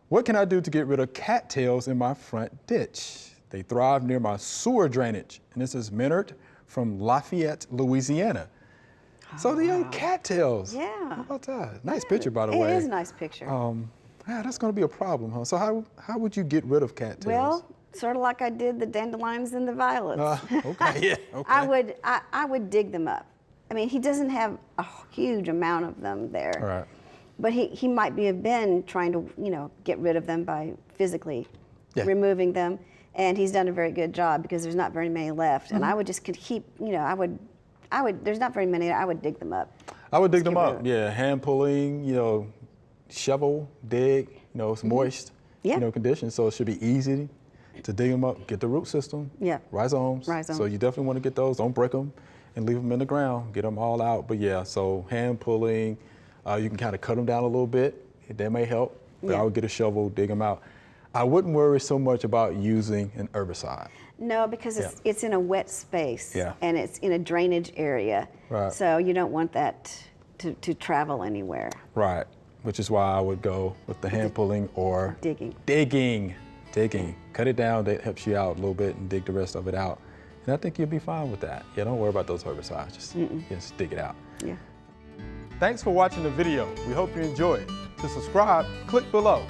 What can I do to get rid of cattails in my front ditch? They thrive near my sewer drainage. And this is Minard from Lafayette, Louisiana. So the young cattails. Yeah. How about that? Nice picture, by the way. It is a nice picture. Yeah, that's going to be a problem, huh? So how would you get rid of cattails? Well, sort of like I did the dandelions and the violets. Okay, yeah, okay. I would dig them up. I mean, he doesn't have a huge amount of them there. All right. But he might have been trying to, get rid of them by physically removing them. And he's done a very good job because there's not very many left. And I would just keep, there's not very many, I would dig them up. I would dig them up, yeah. Hand pulling, shovel, dig, it's moist, conditions. So it should be easy to dig them up, get the root system, rhizomes. So you definitely want to get those, don't break them and leave them in the ground, get them all out. But yeah, so hand pulling, you can kind of cut them down a little bit. That may help, but I would get a shovel, dig them out. I wouldn't worry so much about using an herbicide. No, because it's in a wet space and it's in a drainage area. Right. So you don't want that to travel anywhere. Right, which is why I would go with the hand pulling or digging. Digging. Cut it down, that helps you out a little bit and dig the rest of it out. And I think you'll be fine with that. Yeah, don't worry about those herbicides, just dig it out. Yeah. Thanks for watching the video. We hope you enjoyed. To subscribe, click below.